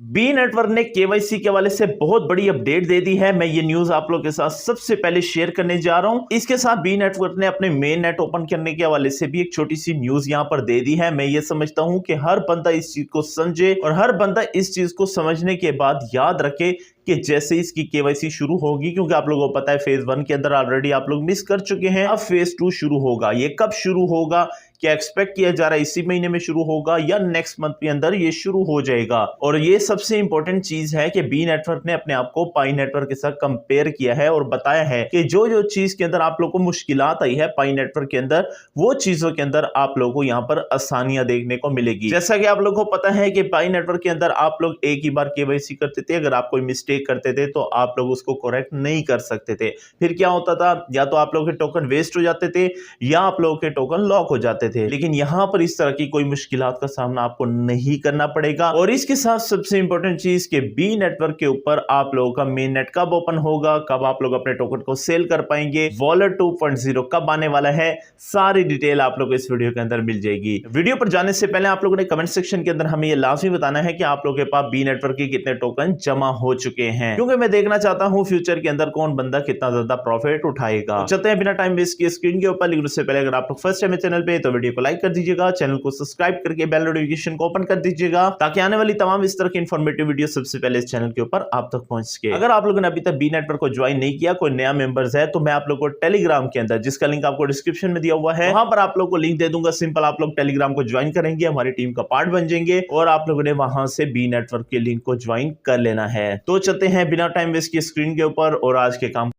B network ने KYC के हवाले से बहुत बड़ी अपडेट दे दी है। मैं ये न्यूज आप लोगों के साथ सबसे पहले शेयर करने जा रहा हूं। इसके साथ बी नेटवर्क ने अपने मेन नेट ओपन करने के हवाले से भी एक छोटी सी न्यूज यहां पर दे दी है। मैं ये समझता हूं कि हर बंदा इस चीज को समझे और हर बंदा इस चीज को समझने के बाद याद रखे कि जैसे इसकी केवाईसी शुरू होगी, क्योंकि आप लोगों को पता है फेज 1 के अंदर ऑलरेडी आप लोग मिस कर चुके हैं। अब फेज 2 शुरू होगा। ये कब शुरू होगा, क्या एक्सपेक्ट किया जा रहा है इसी महीने में शुरू होगा या नेक्स्ट मंथ के अंदर ये शुरू हो जाएगा। और ये सबसे इंपॉर्टेंट चीज है कि बी नेटवर्क ने अपने आप को पाई नेटवर्क के साथ कंपेयर किया है और बताया है कि जो जो चीज के अंदर आप लोगों को मुश्किलात आई है पाई नेटवर्क के अंदर, वो चीजों के अंदर आप लोगों को यहाँ पर आसानियां देखने को मिलेगी। जैसा कि आप लोगों को पता है कि पाई नेटवर्क के अंदर आप लोग एक ही बार केवाईसी करते थे, अगर आप कोई मिस्टेक करते थे तो आप लोग उसको करेक्ट नहीं कर सकते थे। फिर क्या होता था, या तो आप लोगों के टोकन वेस्ट हो जाते थे या आप लोगों के टोकन लॉक हो जाते थे। लेकिन यहां पर इस तरह की कोई मुश्किलात का सामना आपको नहीं करना पड़ेगा। और इसके साथ सबसे इंपॉर्टेंट चीज के बी नेटवर्क के ऊपर आप लोगों का मेन नेट कब ओपन होगा, कब आप लोग अपने टोकन को सेल कर पाएंगे, वॉलेट 2.0 कब आने वाला है, सारी डिटेल आप लोग इस वीडियो के अंदर मिल जाएगी। वीडियो पर जाने से पहले आप लोगों ने कमेंट सेक्शन के अंदर हमें यह लाजमी बताना है कि आप लोगों के पास बी नेटवर्क के कितने टोकन जमा हो चुके हैं, क्योंकि मैं देखना चाहता हूं फ्यूचर के अंदर कौन बंदा कितना ज्यादा प्रॉफिट उठाएगा। तो चलते हैं बिना टाइम वेस्ट किए स्क्रीन के ऊपर। लेकिन उससे पहले अगर आप लोग फर्स्ट टाइम चैनल पे तो वीडियो को लाइक कर दीजिएगा, चैनल को सब्सक्राइब करके बेल नोटिफिकेशन को ओपन कर दीजिएगा, ताकि आने वाली तमाम इस तरह की इंफॉर्मेटिव वीडियो सबसे पहले इस चैनल के ऊपर आप तक पहुंच सके। अगर आप लोगों ने अभी तक बी नेटवर्क को ज्वाइन नहीं किया, कोई नया मेंबर्स है, तो मैं आप लोगों को टेलीग्राम के अंदर, जिसका लिंक आपको डिस्क्रिप्शन में दिया हुआ है, वहां पर आप लोग को लिंक दे दूंगा। सिंपल आप लोग टेलीग्राम को ज्वाइन करेंगे, हमारी टीम का पार्ट बन जाएंगे और आप लोगों ने वहां से बी नेटवर्क के लिंक को ज्वाइन कर लेना है। तो चलते हैं बिना टाइम वेस्ट किए स्क्रीन के ऊपर और आज के काम।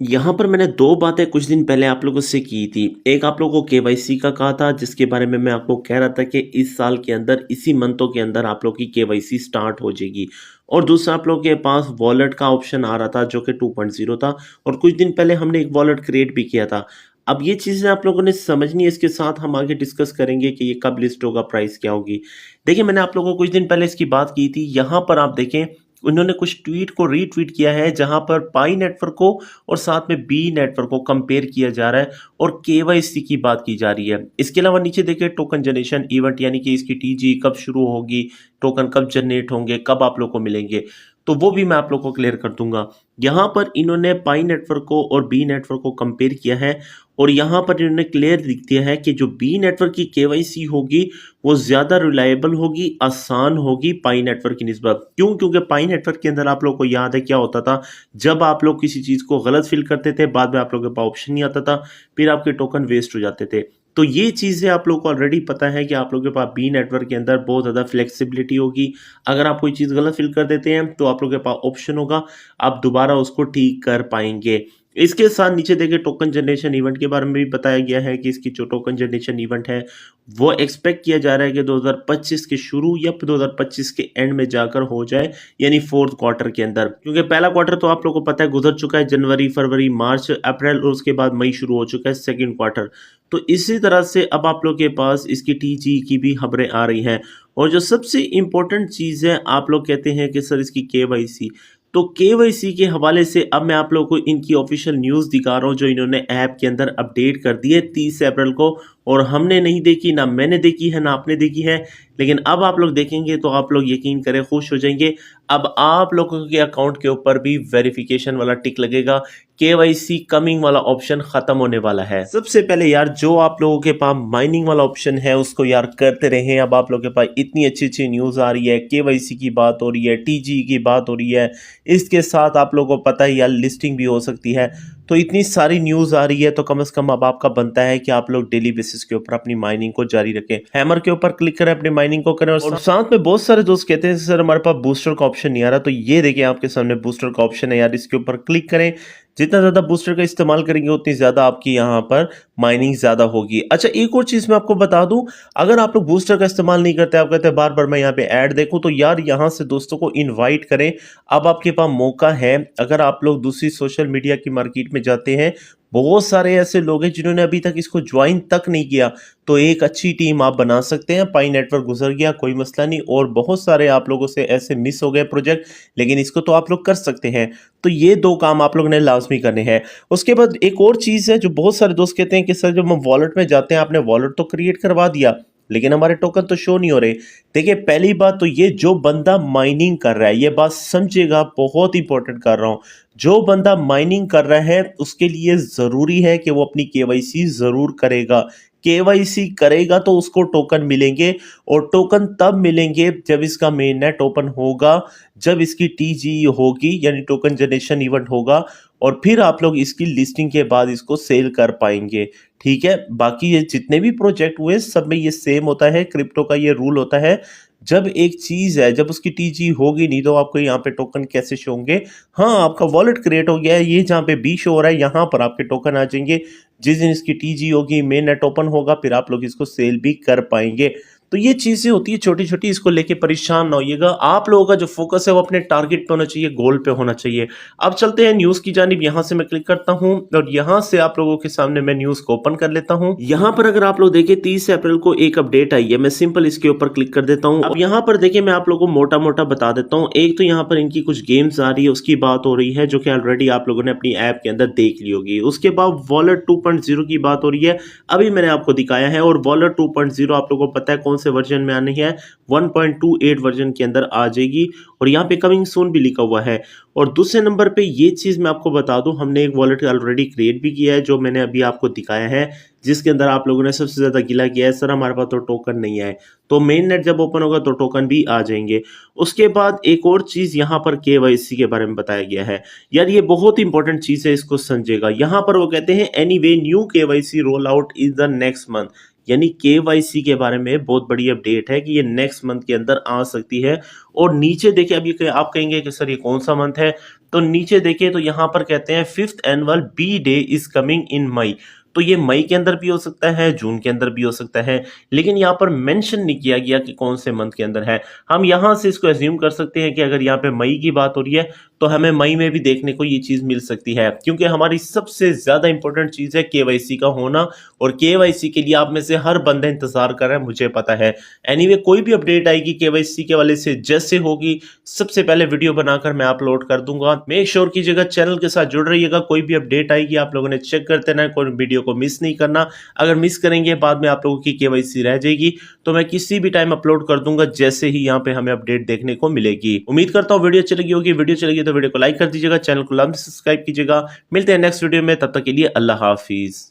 यहाँ पर मैंने दो बातें कुछ दिन पहले आप लोगों से की थी। एक आप लोगों को केवाईसी का कहा था, जिसके बारे में मैं आपको कह रहा था कि इस साल के अंदर, इसी मंथों के अंदर आप लोग की केवाईसी स्टार्ट हो जाएगी। और दूसरा आप लोगों के पास वॉलेट का ऑप्शन आ रहा था जो कि 2.0 था, और कुछ दिन पहले हमने एक वॉलेट क्रिएट भी किया था। अब ये चीज़ें आप लोगों ने समझनी है, इसके साथ हम आगे डिस्कस करेंगे कि ये कब लिस्ट होगा, प्राइस क्या होगी। देखिए, मैंने आप लोगों को कुछ दिन पहले इसकी बात की थी। यहाँ पर आप देखें, उन्होंने कुछ ट्वीट को रीट्वीट किया है जहां पर पाई नेटवर्क को और साथ में बी नेटवर्क को कंपेयर किया जा रहा है और केवाईसी की बात की जा रही है। इसके अलावा नीचे देखिए टोकन जनरेशन इवेंट, यानी कि इसकी टीजी कब शुरू होगी, टोकन कब जनरेट होंगे, कब आप लोग को मिलेंगे, तो वो भी मैं आप लोग को क्लियर कर दूंगा। यहाँ पर इन्होंने पाई नेटवर्क को और बी नेटवर्क को कंपेयर किया है और यहाँ पर इन्होंने क्लियर लिख दिया है कि जो बी नेटवर्क की केवाईसी होगी वो ज़्यादा रिलायबल होगी, आसान होगी पाई नेटवर्क की निस्बत। क्यों? क्योंकि पाई नेटवर्क के अंदर आप लोग को याद है क्या होता था, जब आप लोग किसी चीज़ को गलत फिल करते थे, बाद में आप लोगों के पास ऑप्शन नहीं आता था, फिर आपके टोकन वेस्ट हो जाते थे। तो ये चीज़ें आप लोग को ऑलरेडी पता है कि आप लोगों के पास बी नेटवर्क के अंदर बहुत ज़्यादा फ्लेक्सिबिलिटी होगी। अगर आप कोई चीज़ गलत फिल कर देते हैं तो आप लोगों के पास ऑप्शन होगा, आप दोबारा उसको ठीक कर पाएंगे। इसके साथ नीचे देखिए टोकन जनरेशन इवेंट के बारे में भी बताया गया है कि इसकी जो टोकन जनरेशन इवेंट है वो एक्सपेक्ट किया जा रहा है कि 2025 के शुरू या 2025 के एंड में जाकर हो जाए, यानी फोर्थ क्वार्टर के अंदर। क्योंकि पहला क्वार्टर तो आप लोगों को पता है गुजर चुका है, जनवरी, फरवरी, मार्च, अप्रैल, और उसके बाद मई शुरू हो चुका है सेकेंड क्वार्टर। तो इसी तरह से अब आप लोग के पास इसकी टीजी की भी खबरें आ रही हैं। और जो सबसे इंपॉर्टेंट चीज़ है, आप लोग कहते हैं कि सर इसकी केवाईसी, तो केवाईसी के हवाले से अब मैं आप लोगों को इनकी ऑफिशियल न्यूज़ दिखा रहा हूँ जो इन्होंने ऐप के अंदर अपडेट कर दी है 30 अप्रैल को। और हमने नहीं देखी, ना मैंने देखी है, ना आपने देखी है, लेकिन अब आप लोग देखेंगे तो आप लोग यकीन करें खुश हो जाएंगे। अब आप लोगों के अकाउंट के ऊपर भी वेरिफिकेशन वाला टिक लगेगा, केवाईसी कमिंग वाला ऑप्शन खत्म होने वाला है। सबसे पहले यार, जो आप लोगों के पास माइनिंग वाला ऑप्शन है उसको यार करते रहे। अब आप लोगों के पास इतनी अच्छी अच्छी न्यूज़ आ रही है, केवाईसी की बात हो रही है, टीजी की बात हो रही है, इसके साथ आप लोगों को पता है यार लिस्टिंग भी हो सकती है। तो इतनी सारी न्यूज़ आ रही है, तो कम से कम अब आपका बनता है कि आप लोग डेली बेसिस के ऊपर अपनी माइनिंग को जारी रखें। हैमर के ऊपर क्लिक करें, अपनी माइनिंग को करें। और साथ में बहुत सारे दोस्त कहते हैं सर हमारे पास बूस्टर का ऑप्शन नहीं आ रहा, तो ये देखिए आपके सामने बूस्टर का ऑप्शन है यार, इसके ऊपर क्लिक करें। जितना ज़्यादा बूस्टर का इस्तेमाल करेंगे उतनी ज़्यादा आपकी यहाँ पर माइनिंग ज़्यादा होगी। अच्छा, एक और चीज़ मैं आपको बता दूं, अगर आप लोग बूस्टर का इस्तेमाल नहीं करते, आप कहते हैं बार बार मैं यहाँ पे ऐड देखूं, तो यार यहाँ से दोस्तों को इनवाइट करें। अब आपके पास मौका है। अगर आप लोग दूसरी सोशल मीडिया की मार्केट में जाते हैं, बहुत सारे ऐसे लोग हैं जिन्होंने अभी तक इसको ज्वाइन तक नहीं किया, तो एक अच्छी टीम आप बना सकते हैं। पाई नेटवर्क गुजर गया, कोई मसला नहीं, और बहुत सारे आप लोगों से ऐसे मिस हो गए प्रोजेक्ट, लेकिन इसको तो आप लोग कर सकते हैं। तो ये दो काम आप लोगों ने लाजमी करने हैं। उसके बाद एक और चीज़ है जो बहुत सारे दोस्त कहते हैं कि सर जब हम वॉलेट में जाते हैं, आपने वॉलेट तो क्रिएट करवा दिया, लेकिन हमारे टोकन तो शो नहीं हो रहे। देखिए पहली बात तो ये, जो बंदा माइनिंग कर रहा है, ये बात समझिएगा, बहुत इंपॉर्टेंट कर रहा हूँ, जो बंदा माइनिंग कर रहा है उसके लिए जरूरी है कि वो अपनी केवाईसी जरूर करेगा। केवाईसी करेगा तो उसको टोकन मिलेंगे, और टोकन तब मिलेंगे जब इसका मेन नेट ओपन होगा, जब इसकी टीजी होगी यानी टोकन जनरेशन इवेंट होगा, और फिर आप लोग इसकी लिस्टिंग के बाद इसको सेल कर पाएंगे। ठीक है, बाकी ये जितने भी प्रोजेक्ट हुए सब में ये सेम होता है, क्रिप्टो का ये रूल होता है, जब एक चीज है, जब उसकी टीजी होगी नहीं तो आपको यहाँ पे टोकन कैसे शो होंगे। हाँ, आपका वॉलेट क्रिएट हो गया है, ये जहाँ पे बी शो हो रहा है यहाँ पर आपके टोकन आ जाएंगे। जिस दिन इसकी टीजी होगी, मेन नेट ओपन होगा, फिर आप लोग इसको सेल भी कर पाएंगे। तो ये चीजें होती है छोटी छोटी, इसको लेके परेशान ना होइएगा। आप लोगों का जो फोकस है वो अपने टारगेट पे होना चाहिए, गोल पे होना चाहिए। अब चलते हैं न्यूज की जानिब। यहाँ से मैं क्लिक करता हूँ और यहाँ से आप लोगों के सामने मैं न्यूज को ओपन कर लेता हूँ। यहाँ पर अगर आप लोग देखें 30 अप्रैल को एक अपडेट आई है, मैं सिंपल इसके ऊपर क्लिक कर देता हूँ। अब यहाँ पर देखिए मैं आप लोगों को मोटा मोटा बता देता हूँ। एक तो यहाँ पर इनकी कुछ गेम्स आ रही है, उसकी बात हो रही है, जो कि ऑलरेडी आप लोगों ने अपनी ऐप के अंदर देख ली होगी। उसके बाद वॉलेट 2.0 की बात हो रही है, अभी मैंने आपको दिखाया है। और वॉलेट 2.0 आप लोगों को पता है कौन से वर्जन में आनी है, 1.28 वर्जन के अंदर आ जाएगी, और यहाँ पे कमिंग सून भी लिखा हुआ है। और दूसरे नंबर पे ये चीज मैं आपको बता दूं, हमने एक वॉलेट ऑलरेडी क्रिएट भी किया है, जो मैंने अभी आपको दिखाया है, जिसके अंदर आप लोगों ने सबसे ज्यादा गिला किया है, सर हमारे पास तो टोकन नहीं है। तो मेन नेट जब ओपन होगा तो टोकन भी आ जाएंगे। उसके बाद एक और चीज यहाँ पर केवाईसी के बारे में बताया गया है, यार ये बहुत इंपॉर्टेंट चीज है, इसको समझेगा। यहाँ पर वो कहते हैं anyway new KYC roll out is the next month, यानी केवाईसी के बारे में बहुत बड़ी अपडेट है कि ये नेक्स्ट मंथ के अंदर आ सकती है। और नीचे देखिए, अब ये आप कहेंगे कि सर ये कौन सा मंथ है, तो नीचे देखिए तो यहाँ पर कहते हैं 5th annual bee day is coming in May. तो ये मई के अंदर भी हो सकता है, जून के अंदर भी हो सकता है, लेकिन यहाँ पर मेंशन नहीं किया गया कि कौन से मंथ के अंदर है। हम यहाँ से इसको एज्यूम कर सकते हैं कि अगर यहाँ पे मई की बात हो रही है तो हमें मई में भी देखने को ये चीज मिल सकती है, क्योंकि हमारी सबसे ज्यादा इंपॉर्टेंट चीज है केवाईसी का होना, और केवाईसी के लिए आप में से हर बंदा इंतजार कर रहा है, मुझे पता है। एनीवे कोई भी अपडेट आएगी केवाईसी के वाले से, जैसे होगी सबसे पहले वीडियो बनाकर मैं अपलोड कर दूंगा। मेक श्योर कीजिएगा चैनल के साथ जुड़ रहिएगा, कोई भी अपडेट आएगी आप लोगों ने चेक करते रहना, कोई वीडियो को मिस नहीं करना। अगर मिस करेंगे बाद में आप लोगों की केवाईसी रह जाएगी, तो मैं किसी भी टाइम अपलोड कर दूंगा, जैसे ही यहाँ पे हमें अपडेट देखने को मिलेगी। उम्मीद करता हूँ वीडियो अच्छी लगी होगी। वीडियो अच्छी लगी तो वीडियो को लाइक कर दीजिएगा, चैनल को सब्सक्राइब कीजिएगा। मिलते हैं नेक्स्ट वीडियो में, तब तक के लिए अल्लाह हाफिज।